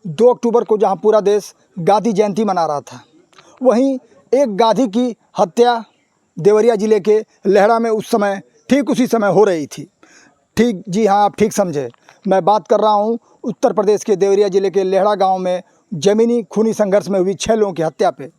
2 अक्टूबर को जहां पूरा देश गांधी जयंती मना रहा था, वहीं एक गांधी की हत्या देवरिया ज़िले के लेहड़ा में उस समय ठीक उसी समय हो रही थी। ठीक, जी हाँ, आप ठीक समझे। मैं बात कर रहा हूँ उत्तर प्रदेश के देवरिया ज़िले के लेहड़ा गांव में ज़मीनी खूनी संघर्ष में हुई 6 लोगों की हत्या पे,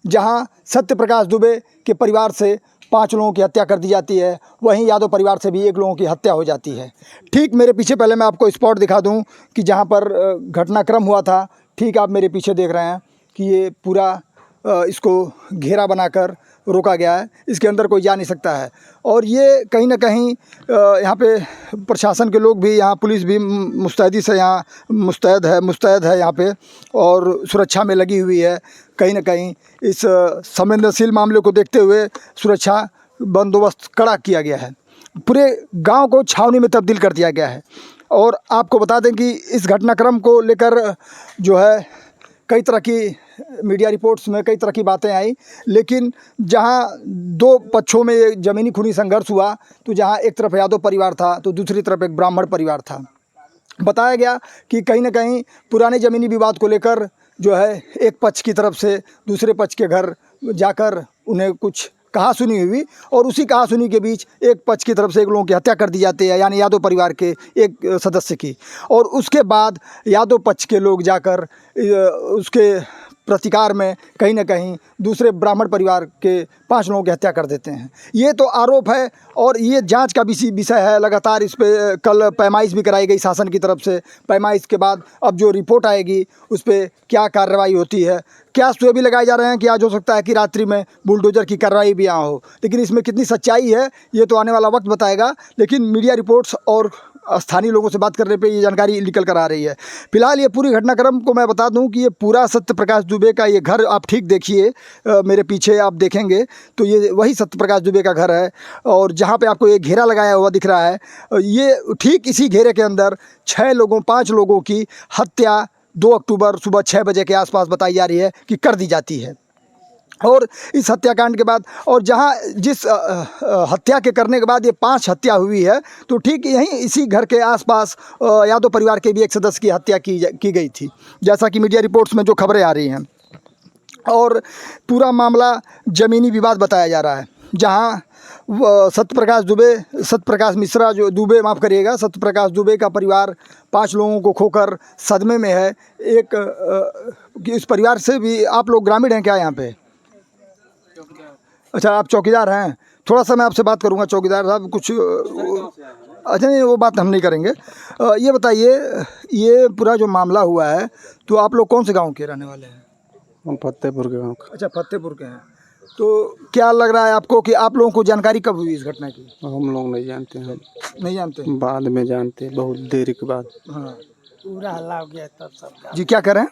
जहां सत्यप्रकाश दुबे के परिवार से 5 लोगों की हत्या कर दी जाती है, वहीं यादव परिवार से भी 1 लोगों की हत्या हो जाती है। ठीक मेरे पीछे, पहले मैं आपको स्पॉट दिखा दूं कि जहां पर घटनाक्रम हुआ था। ठीक आप मेरे पीछे देख रहे हैं कि ये पूरा इसको घेरा बनाकर रोका गया है, इसके अंदर कोई जा नहीं सकता है। और ये कहीं ना कहीं यहाँ पे प्रशासन के लोग भी, यहाँ पुलिस भी मुस्तैदी से यहाँ मुस्तैद है यहाँ पे, और सुरक्षा में लगी हुई है। कहीं ना कहीं इस संवेदनशील मामले को देखते हुए सुरक्षा बंदोबस्त कड़ा किया गया है, पूरे गांव को छावनी में तब्दील कर दिया गया है। और आपको बता दें कि इस घटनाक्रम को लेकर जो है कई तरह की मीडिया रिपोर्ट्स में कई तरह की बातें आई, लेकिन जहां 2 पक्षों में ये ज़मीनी खूनी संघर्ष हुआ, तो जहां एक तरफ यादव परिवार था तो दूसरी तरफ एक ब्राह्मण परिवार था। बताया गया कि कहीं ना कहीं पुराने ज़मीनी विवाद को लेकर जो है एक पक्ष की तरफ से दूसरे पक्ष के घर जाकर उन्हें कुछ कहा सुनी हुई, और उसी कहा सुनी के बीच एक पक्ष की तरफ से 1 लोगों की हत्या कर दी जाती है, यानी यादव परिवार के एक सदस्य की। और उसके बाद यादव पक्ष के लोग जाकर उसके प्रतिकार में कहीं ना कहीं दूसरे ब्राह्मण परिवार के 5 लोगों की हत्या कर देते हैं। ये तो आरोप है और ये जांच का विषय है। लगातार इस पे कल पैमाइश भी कराई गई शासन की तरफ से। पैमाइश के बाद अब जो रिपोर्ट आएगी उस पर क्या कार्रवाई होती है। क्या ये भी लगाए जा रहे हैं कि आज हो सकता है कि रात्रि में बुलडोजर की कार्रवाई भी यहाँ हो, लेकिन इसमें कितनी सच्चाई है ये तो आने वाला वक्त बताएगा। लेकिन मीडिया रिपोर्ट्स और स्थानीय लोगों से बात करने पे ये जानकारी निकल कर आ रही है। फिलहाल ये पूरी घटनाक्रम को मैं बता दूं कि ये पूरा सत्यप्रकाश दुबे का ये घर, आप ठीक देखिए मेरे पीछे आप देखेंगे तो ये वही सत्यप्रकाश दुबे का घर है। और जहाँ पे आपको एक घेरा लगाया हुआ दिख रहा है, ये ठीक इसी घेरे के अंदर 5 लोगों की हत्या 2 अक्टूबर सुबह 6 बजे के आसपास बताई जा रही है कि कर दी जाती है। और इस हत्याकांड के बाद, और जहां जिस हत्या के करने के बाद ये 5 हत्या हुई है, तो ठीक यहीं इसी घर के आसपास यादव परिवार के भी एक सदस्य की हत्या की गई थी, जैसा कि मीडिया रिपोर्ट्स में जो खबरें आ रही हैं। और पूरा मामला ज़मीनी विवाद बताया जा रहा है, जहां सत्यप्रकाश मिश्रा जो दुबे, माफ़ करिएगा, सत्यप्रकाश दुबे का परिवार 5 लोगों को खोकर सदमे में है। इस परिवार से भी आप लोग ग्रामीण हैं क्या यहाँ पे? अच्छा, आप चौकीदार हैं। थोड़ा सा मैं आपसे बात करूंगा चौकीदार साहब, कुछ अच्छा नहीं, वो बात हम नहीं करेंगे। ये बताइए, ये पूरा जो मामला हुआ है, तो आप लोग कौन से गांव के रहने वाले हैं? हम फतेहपुर के गाँव का। अच्छा, फतेहपुर के हैं। तो क्या लग रहा है आपको कि आप लोगों को जानकारी कब हुई इस घटना की? हम लोग नहीं जानते हैं। नहीं जानते? बाद में जानते, बहुत देर के बाद। हाँ, पूरा हल्ला हो गया तब सब जी क्या करें?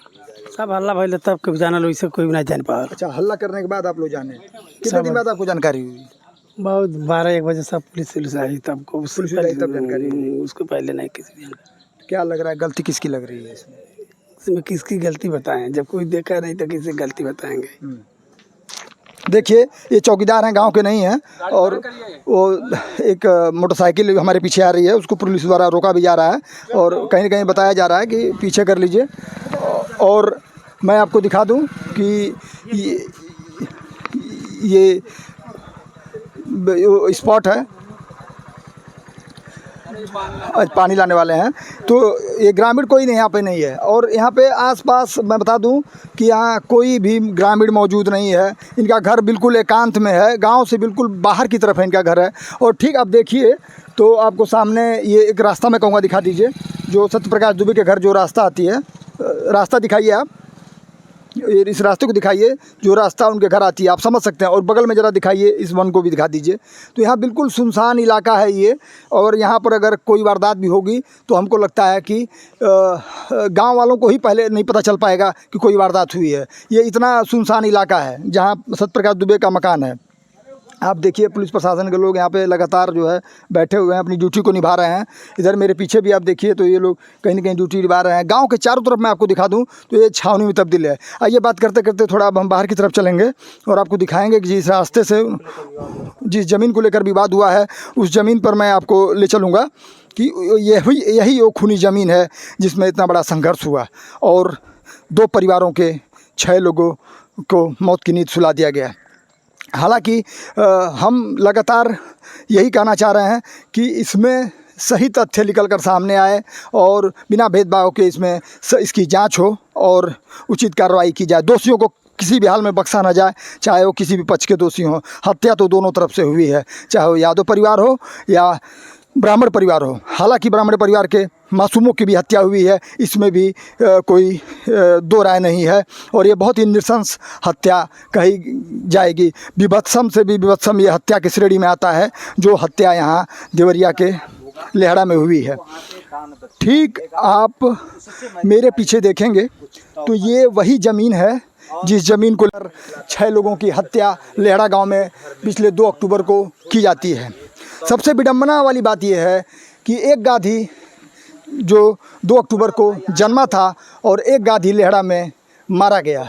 सब हल्ला भइले तब कभी जानल, वैसे कोई भी नहीं जान पाया। अच्छा, हल्ला करने के बाद आप लोग जाने? कितने दिन बाद आपको जानकारी हुई? बहुत 12-1 बजे सब पुलिस आई तब को, पुलिस आई तब जानकारी हुई? उसको पहले नहीं किसी जानकारी। क्या लग रहा है, गलती किसकी लग रही है इसमें? इसमें किसकी गलती बताएं, जब कोई देखा नहीं तो किसी गलती बताएंगे। देखिए, ये चौकीदार हैं, गांव के नहीं हैं, और वो एक मोटरसाइकिल हमारे पीछे आ रही है, उसको पुलिस द्वारा रोका भी जा रहा है, और कहीं ना कहीं बताया जा रहा है कि पीछे कर लीजिए। और मैं आपको दिखा दूं कि ये स्पॉट है, आज पानी लाने वाले हैं। तो ये ग्रामीण कोई नहीं यहाँ पे नहीं है, और यहाँ पे आसपास मैं बता दूं कि यहाँ कोई भी ग्रामीण मौजूद नहीं है। इनका घर बिल्कुल एकांत में है, गांव से बिल्कुल बाहर की तरफ है इनका घर है। और ठीक आप देखिए तो आपको सामने ये एक रास्ता मैं कहूँगा दिखा दीजिए, जो सत्यप्रकाश दुबे के घर जो रास्ता आती है, रास्ता दिखाइए आप, इस रास्ते को दिखाइए जो रास्ता उनके घर आती है, आप समझ सकते हैं। और बगल में ज़रा दिखाइए, इस वन को भी दिखा दीजिए। तो यहाँ बिल्कुल सुनसान इलाका है ये, और यहाँ पर अगर कोई वारदात भी होगी तो हमको लगता है कि गांव वालों को ही पहले नहीं पता चल पाएगा कि कोई वारदात हुई है। ये इतना सुनसान इलाका है जहाँ सत्यप्रकाश दुबे का मकान है। आप देखिए, पुलिस प्रशासन के लोग यहाँ पे लगातार जो है बैठे हुए हैं, अपनी ड्यूटी को निभा रहे हैं। इधर मेरे पीछे भी आप देखिए तो ये लोग कहीं ना कहीं ड्यूटी निभा रहे हैं। गांव के चारों तरफ मैं आपको दिखा दूं तो ये छावनी में तब्दील है। आइए, बात करते करते थोड़ा अब हम बाहर की तरफ चलेंगे और आपको दिखाएंगे कि जिस रास्ते से जिस ज़मीन को लेकर विवाद हुआ है उस ज़मीन पर मैं आपको ले चलूँगा। कि यही वो खूनी ज़मीन है जिसमें इतना बड़ा संघर्ष हुआ और 2 परिवारों के 6 लोगों को मौत की नींद सुला दिया गया। हालांकि हम लगातार यही कहना चाह रहे हैं कि इसमें सही तथ्य निकल कर सामने आए और बिना भेदभाव के इसमें इसकी जांच हो और उचित कार्रवाई की जाए। दोषियों को किसी भी हाल में बख्शा ना जाए, चाहे वो किसी भी पक्ष के दोषी हों। हत्या तो दोनों तरफ से हुई है, चाहे वो यादव परिवार हो या ब्राह्मण परिवार हो। हालांकि ब्राह्मण परिवार के मासूमों की भी हत्या हुई है, इसमें भी कोई 2 राय नहीं है और ये बहुत ही नृशंस हत्या कही जाएगी। विभत्सम से भी विभत्सम ये हत्या की श्रेणी में आता है जो हत्या यहाँ देवरिया के लेहड़ा में हुई है। ठीक आप मेरे पीछे देखेंगे तो ये वही ज़मीन है जिस ज़मीन को 6 लोगों की हत्या लेहड़ा गांव में पिछले 2 अक्टूबर को की जाती है। सबसे विडंबना वाली बात यह है कि एक गाधी जो 2 अक्टूबर को जन्मा था और एक गाधी लेहड़ा में मारा गया।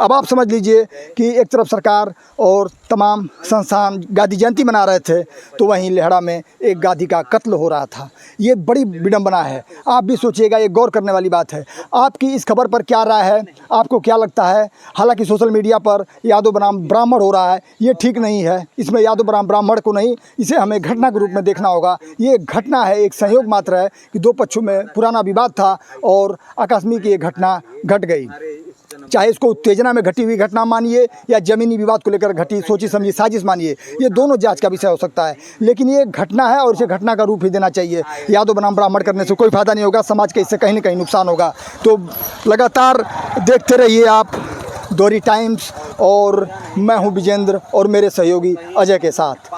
अब आप समझ लीजिए कि एक तरफ सरकार और तमाम संस्थान गांधी जयंती मना रहे थे तो वहीं लेहड़ा में एक गाधी का कत्ल हो रहा था। ये बड़ी विडंबना है। आप भी सोचिएगा, ये गौर करने वाली बात है। आपकी इस खबर पर क्या राय है, आपको क्या लगता है? हालांकि सोशल मीडिया पर यादव बनाम ब्राह्मण हो रहा है, ये ठीक नहीं है। इसमें यादव बनाम ब्राह्मण को नहीं, इसे हमें घटना के रूप में देखना होगा। ये घटना है, एक संयोग मात्र है कि 2 पक्षों में पुराना विवाद था और आकस्मिक ये घटना घट गई। चाहे इसको उत्तेजना में घटी हुई घटना मानिए या ज़मीनी विवाद को लेकर घटी सोची समझी साजिश मानिए, ये दोनों जांच का विषय हो सकता है। लेकिन ये घटना है और इसे घटना का रूप ही देना चाहिए। यादव बनाम ब्राह्मण करने से कोई फ़ायदा नहीं होगा, समाज के इससे कहीं ना कहीं नुकसान होगा। तो लगातार देखते रहिए आप दोहरी टाइम्स और मैं हूँ विजेंद्र और मेरे सहयोगी अजय के साथ।